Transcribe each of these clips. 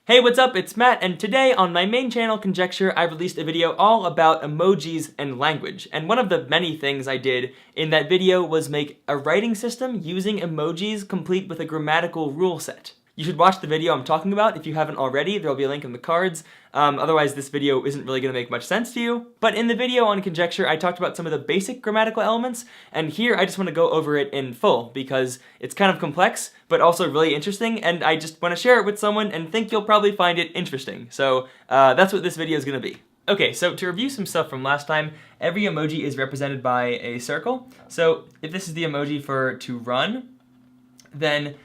Hey, what's up? It's Matt, and today on my main channel, Conjecture, I released a video all about emojis and language. And one of the many things I did in that video was make a writing system using emojis complete with a grammatical rule set. You should watch the video I'm talking about if you haven't already. There'll be a link in the cards. Otherwise, this video isn't really going to make much sense to you. But in the video on Conjecture, I talked about some of the basic grammatical elements, and here I just want to go over it in full because it's kind of complex, but also really interesting, and I just want to share it with someone and think you'll probably find it interesting. So that's what this video is going to be. Okay, so to review some stuff from last time, every emoji is represented by a circle. So if this is the emoji for to run, then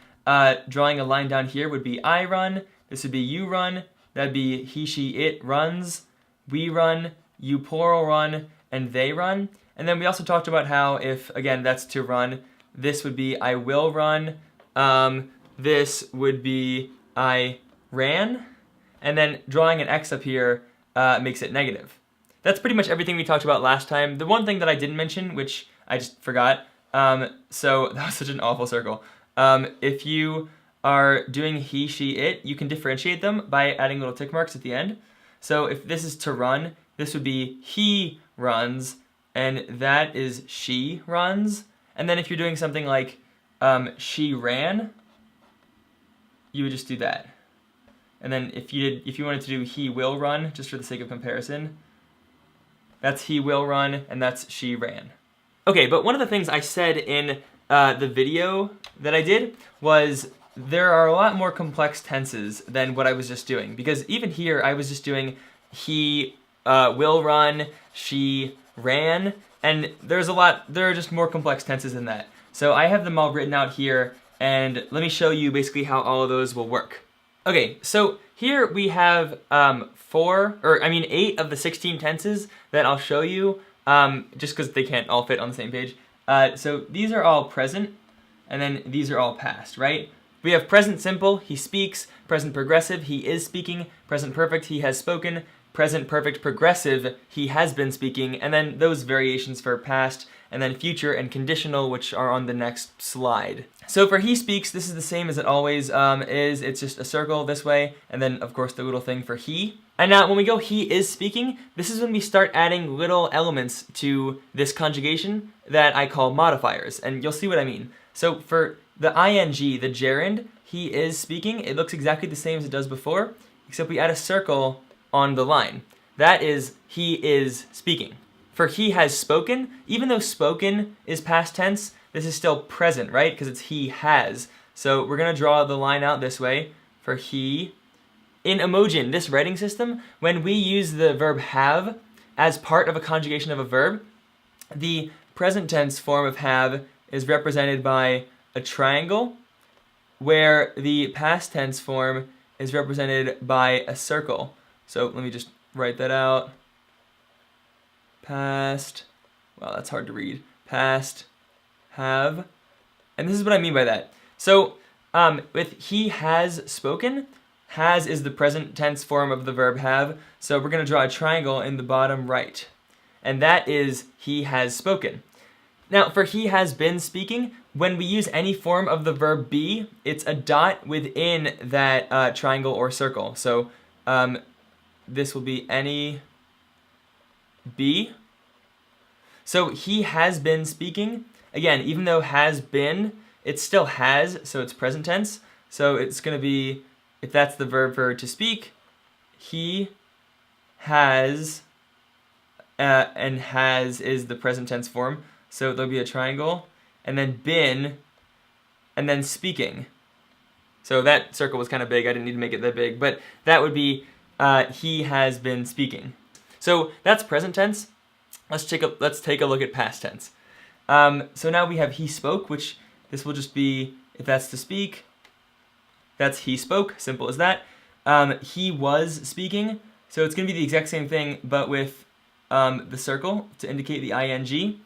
drawing a line down here would be I run, this would be you run, that'd be he, she, it runs, we run, you plural run, and they run. And then we also talked about how if, again, that's to run, this would be I will run, this would be I ran, and then drawing an X up here makes it negative. That's pretty much everything we talked about last time. The one thing that I didn't mention, which I just forgot, so that was such an awful circle. If you are doing he, she, it, you can differentiate them by adding little tick marks at the end. So if this is to run, this would be he runs, and that is she runs. And then if you're doing something like she ran, you would just do that. And then if you wanted to do he will run, just for the sake of comparison, that's he will run, and that's she ran. Okay, but one of the things I said in the video that I did was there are a lot more complex tenses than what I was just doing, because even here I was just doing he will run, she ran, and there are just more complex tenses than that. So I have them all written out here, and let me show you basically how all of those will work. Okay, so here we have 8 of the 16 tenses that I'll show you, just because they can't all fit on the same page. So these are all present, and then these are all past, right? We have present simple, he speaks, present progressive, he is speaking, present perfect, he has spoken, present perfect progressive, he has been speaking, and then those variations for past, and then future and conditional, which are on the next slide. So for he speaks, this is the same as it always is. It's just a circle this way, and then of course the little thing for he. And now when we go he is speaking, this is when we start adding little elements to this conjugation that I call modifiers, and you'll see what I mean. So for the ing, the gerund, he is speaking, it looks exactly the same as it does before, except we add a circle on the line. That is he is speaking. For he has spoken, even though spoken is past tense, this is still present, right? Because it's he has. So we're going to draw the line out this way for he. In Emojin, this writing system, when we use the verb have as part of a conjugation of a verb, the present tense form of have is represented by a triangle, where the past tense form is represented by a circle. So let me just write that out. Past, well, that's hard to read. Past, have, and this is what I mean by that. So with he has spoken, has is the present tense form of the verb have, so we're going to draw a triangle in the bottom right, and that is he has spoken. Now for he has been speaking, when we use any form of the verb be, it's a dot within that triangle or circle. So this will be any be. So he has been speaking. Again, even though has been, it still has, so it's present tense. So it's going to be, if that's the verb for to speak, he has, and has is the present tense form. So there'll be a triangle, and then been, and then speaking. So that circle was kind of big. I didn't need to make it that big, but that would be he has been speaking. So that's present tense. Let's take a look at past tense. So now we have he spoke, which this will just be, if that's to speak, that's he spoke, simple as that. He was speaking, so it's going to be the exact same thing, but with the circle to indicate the ing.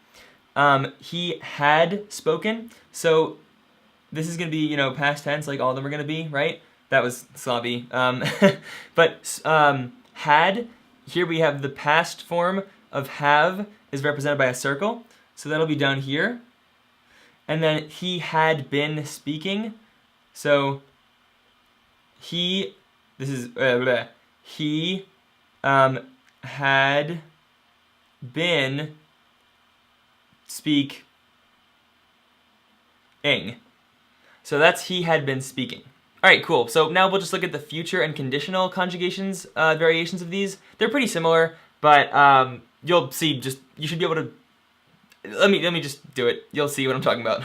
He had spoken, so this is going to be, past tense, like all of them are going to be, right? That was sloppy. But had, here we have the past form of have is represented by a circle, so that'll be down here. And then he had been speaking, so he this is he had been speaking. So that's he had been speaking. All right, cool. So now we'll just look at the future and conditional conjugations, variations of these. They're pretty similar, but you'll see. You should be able to. Let me just do it. You'll see what I'm talking about.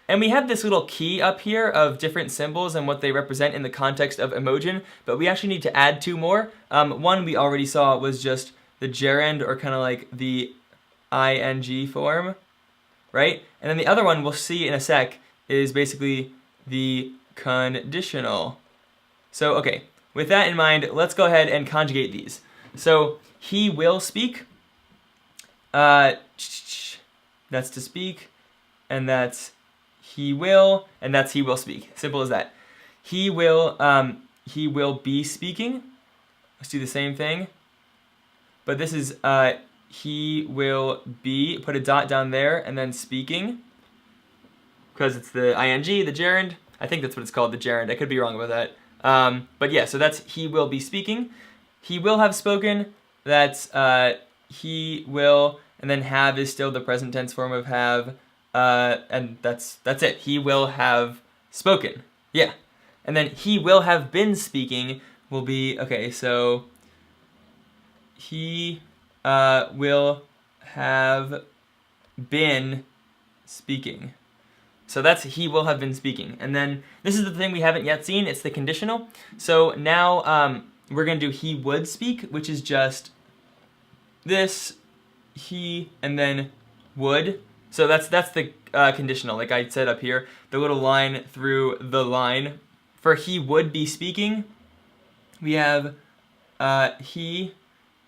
And we have this little key up here of different symbols and what they represent in the context of Emojin, but we actually need to add two more. One we already saw was just the gerund, or kind of like the ing form, right? And then the other one we'll see in a sec is basically the conditional. So, okay, with that in mind, let's go ahead and conjugate these. So, he will speak. That's to speak, and that's he will, and that's he will speak. Simple as that. He will be speaking. Let's do the same thing. But this is he will be, put a dot down there, and then speaking. Because it's the ing, the gerund. I think that's what it's called, the gerund. I could be wrong about that. But yeah, so that's he will be speaking. He will have spoken. That's he will, and then have is still the present tense form of have. And that's it. He will have spoken. Yeah. And then he will have been speaking will be, okay, so he will have been speaking. So that's he will have been speaking. And then this is the thing we haven't yet seen. It's the conditional. So now we're going to do he would speak, which is just this, he, and then would. So that's the conditional, like I said up here, the little line through the line. For he would be speaking, we have he,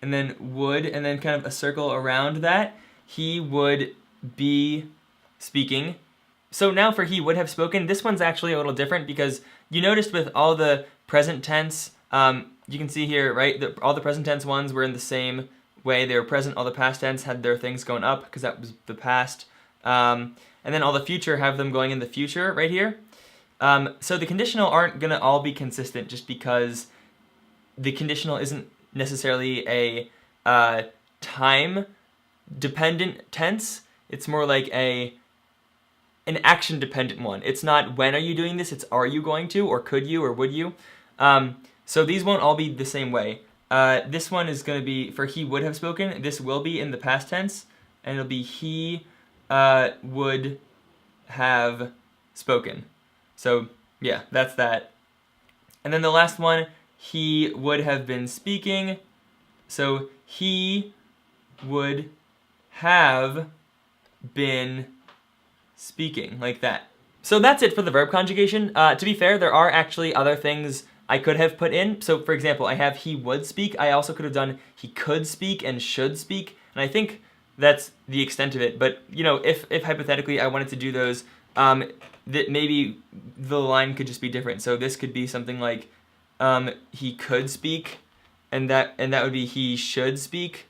and then would, and then kind of a circle around that. He would be speaking. So now for he would have spoken, this one's actually a little different because you noticed with all the present tense, you can see here, right, all the present tense ones were in the same way. They were present. All the past tense had their things going up because that was the past. And then all the future have them going in the future right here. So the conditional aren't going to all be consistent just because the conditional isn't necessarily a time-dependent tense. It's more like an action-dependent one. It's not when are you doing this, it's are you going to, or could you, or would you. So these won't all be the same way. This one is going to be, for he would have spoken, this will be in the past tense, and it'll be he would have spoken. So yeah, that's that. And then the last one, he would have been speaking. So he would have been speaking, like that. So that's it for the verb conjugation. To be fair, there are actually other things I could have put in. So for example, I have he would speak. I also could have done he could speak and should speak. And I think that's the extent of it. But you know, if hypothetically I wanted to do those, that maybe the line could just be different. So this could be something like he could speak, and that would be he should speak,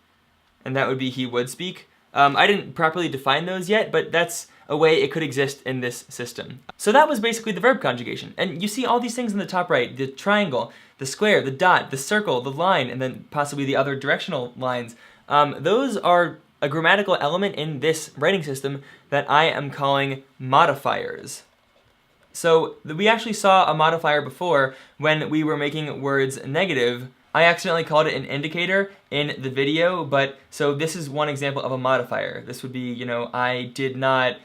and that would be he would speak. I didn't properly define those yet, but that's a way it could exist in this system. So that was basically the verb conjugation. And you see all these things in the top right, the triangle, the square, the dot, the circle, the line, and then possibly the other directional lines. Those are a grammatical element in this writing system that I am calling modifiers. So we actually saw a modifier before when we were making words negative. I accidentally called it an indicator in the video, but so this is one example of a modifier. This would be, you know, I did not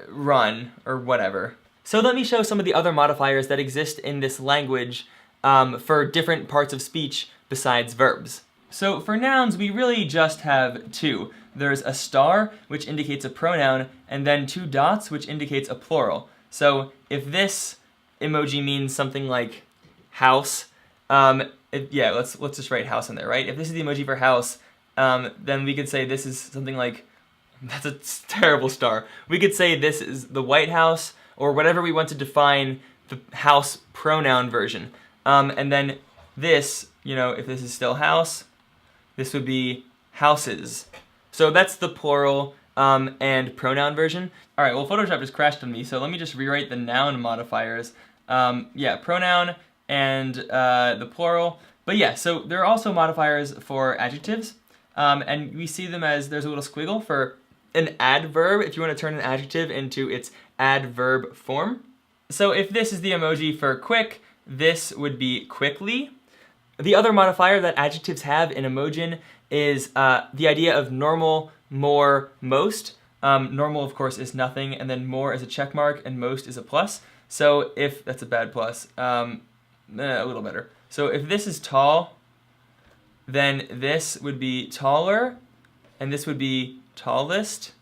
run, or whatever. So let me show some of the other modifiers that exist in this language for different parts of speech besides verbs. So for nouns, we really just have two. There's a star, which indicates a pronoun, and then two dots, which indicates a plural. So if this emoji means something like house, yeah, let's just write house in there, right? If this is the emoji for house, then we could say this is something like, that's a terrible star. We could say this is the White House, or whatever we want to define the house pronoun version. And then this, you know, if this is still house, this would be houses. So that's the plural and pronoun version. All right, well, Photoshop just crashed on me, so let me just rewrite the noun modifiers. Yeah, pronoun and the plural. But yeah, so there are also modifiers for adjectives, and we see them as there's a little squiggle for an adverb if you want to turn an adjective into its adverb form. So if this is the emoji for quick, this would be quickly. The other modifier that adjectives have in Emojin is the idea of normal, more, most. Normal, of course, is nothing, and then more is a check mark, and most is a plus. So if, that's a bad plus, a little better. So if this is tall, then this would be taller, and this would be tallest.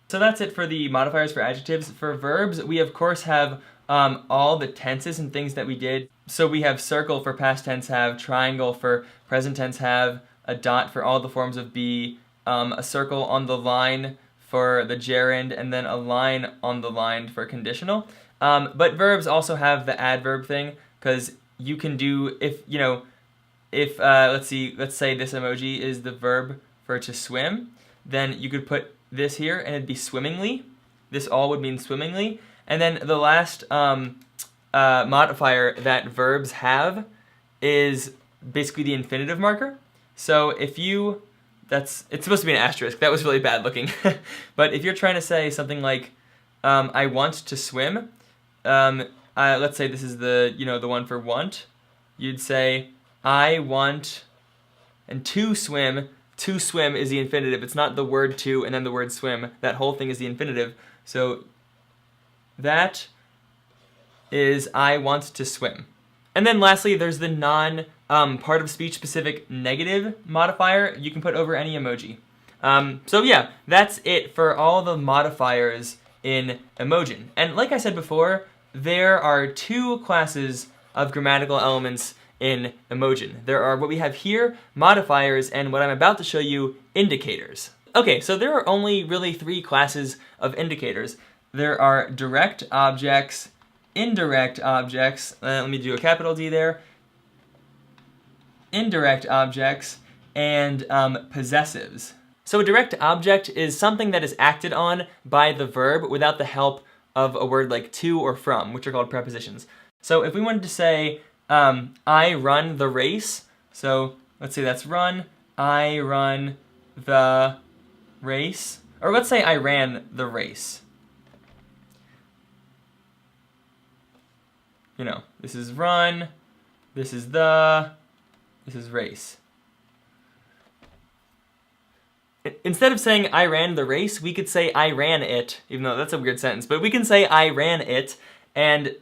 So that's it for the modifiers for adjectives. For verbs, we of course have all the tenses and things that we did. So we have circle for past tense have, triangle for present tense have, a dot for all the forms of be, a circle on the line for the gerund, and then a line on the line for conditional. But verbs also have the adverb thing, because you can do, let's say this emoji is the verb for to swim, then you could put this here and it'd be swimmingly. This all would mean swimmingly. And then the last modifier that verbs have is basically the infinitive marker. So if you, it's supposed to be an asterisk, that was really bad looking. But if you're trying to say something like, I want to swim, let's say this is the one for want, you'd say, I want, and to swim is the infinitive. It's not the word to and then the word swim. That whole thing is the infinitive. So that is I want to swim. And then lastly, there's the part of speech specific negative modifier you can put over any emoji. So yeah, that's it for all the modifiers in Emojin. And like I said before, there are two classes of grammatical elements in Emojin. There are what we have here, modifiers, and what I'm about to show you, indicators. Okay, so there are only really three classes of indicators. There are direct objects, indirect objects, let me do a capital D there, indirect objects, and possessives. So a direct object is something that is acted on by the verb without the help of a word like to or from, which are called prepositions. So if we wanted to say, I run the race, so let's say that's run, I run the race, or let's say I ran the race. This is run, this is race. Instead of saying I ran the race, we could say I ran it, even though that's a weird sentence, but we can say I ran it, and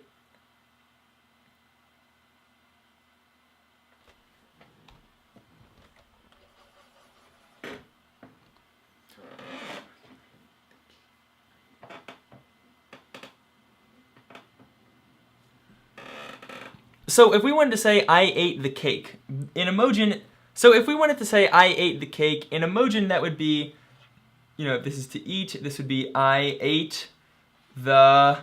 so if we wanted to say I ate the cake in Emojin, that would be, if this is to eat, this would be I ate the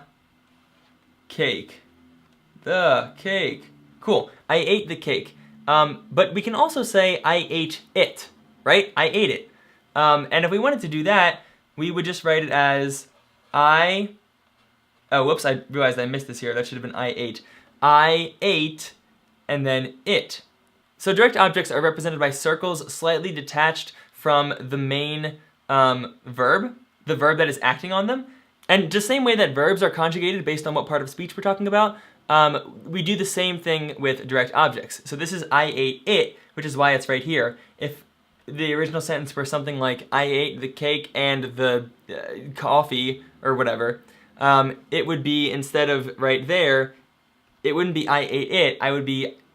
cake. The cake. Cool. I ate the cake. But we can also say I ate it, right? I ate it. And if we wanted to do that, we would just write it as oh, whoops, I realized I missed this here. That should have been I ate. I ate, and then it. So direct objects are represented by circles slightly detached from the main verb, the verb that is acting on them. And the same way that verbs are conjugated based on what part of speech we're talking about, we do the same thing with direct objects. So this is I ate it, which is why it's right here. If the original sentence were something like I ate the cake and the coffee or whatever, it would be, instead of right there, it wouldn't be I ate it,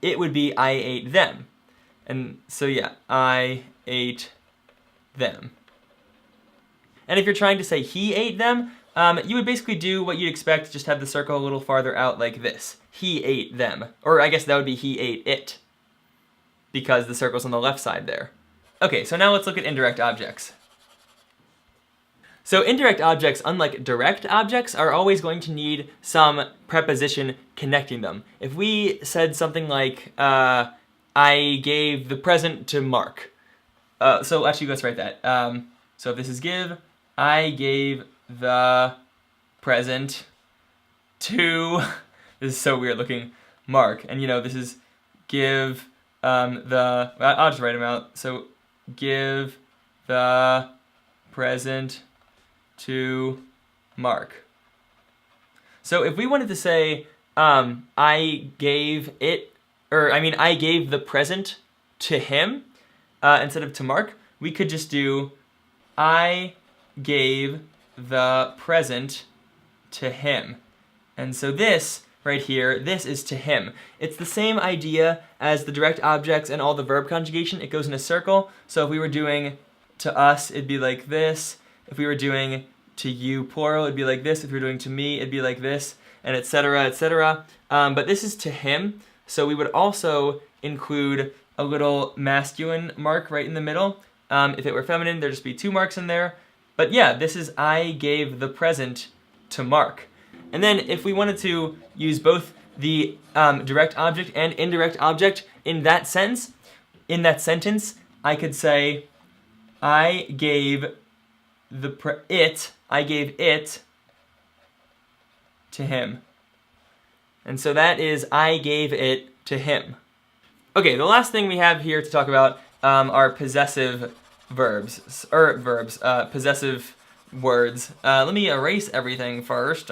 it would be I ate them. And so yeah, I ate them. And if you're trying to say he ate them, you would basically do what you'd expect, just have the circle a little farther out like this. He ate them. Or I guess that would be he ate it, because the circle's on the left side there. Okay, so now let's look at indirect objects. So indirect objects, unlike direct objects, are always going to need some preposition connecting them. If we said something like, I gave the present to Mark. So actually, let's write that. So if this is give, I gave the present to, this is so weird looking, Mark. And this is give I'll just write them out. So give the present to Mark. So if we wanted to say I gave the present to him instead of to Mark, we could just do I gave the present to him. And so this right here, this is to him. It's the same idea as the direct objects and all the verb conjugation. It goes in a circle. So if we were doing to us, it'd be like this. If we were doing to you, plural, it'd be like this. If we were doing to me, it'd be like this, and etc., etc. But this is to him, so we would also include a little masculine mark right in the middle. If it were feminine, there'd just be 2 marks in there. But yeah, this is I gave the present to Mark. And then if we wanted to use both the direct object and indirect object in that sentence, I could say I gave it to him. And so that is I gave it to him. Okay, the last thing we have here to talk about are possessive possessive words. Let me erase everything first.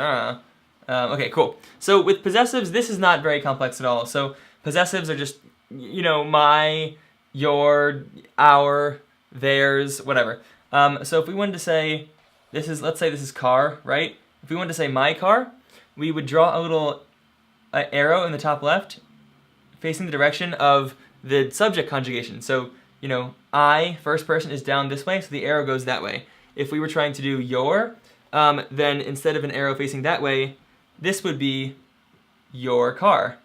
Okay, cool. So with possessives, this is not very complex at all. So possessives are just, my, your, our, theirs, whatever. So if we wanted to say, let's say this is car, right? If we wanted to say my car, we would draw a little arrow in the top left facing the direction of the subject conjugation. So, I, first person, is down this way, so the arrow goes that way. If we were trying to do your, then instead of an arrow facing that way, this would be your car.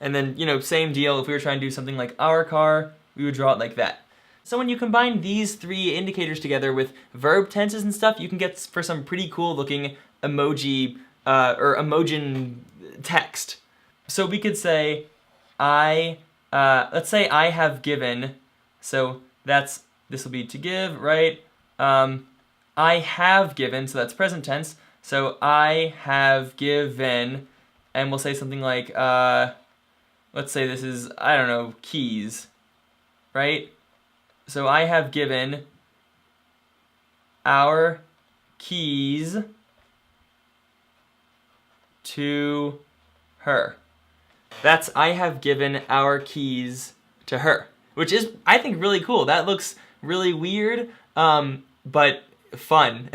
And then, same deal, if we were trying to do something like our car, we would draw it like that. So when you combine these 3 indicators together with verb tenses and stuff, you can get for some pretty cool looking emoji or Emojin text. So we could say let's say I have given, so this will be to give, right? I have given, so that's present tense. So I have given, and we'll say something like, let's say this is, I don't know, keys, right? So I have given our keys to her. That's I have given our keys to her, which is, I think, really cool. That looks really weird, but fun.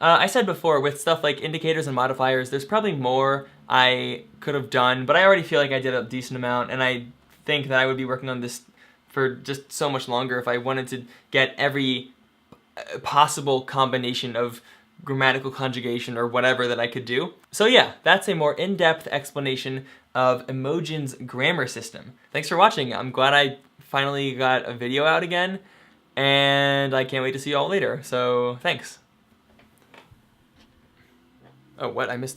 I said before, with stuff like indicators and modifiers, there's probably more I could have done, but I already feel like I did a decent amount, and I think that I would be working on this for just so much longer if I wanted to get every possible combination of grammatical conjugation or whatever that I could do. So yeah, that's a more in-depth explanation of Emojin's grammar system. Thanks for watching. I'm glad I finally got a video out again, and I can't wait to see you all later. So thanks. Oh, what? I missed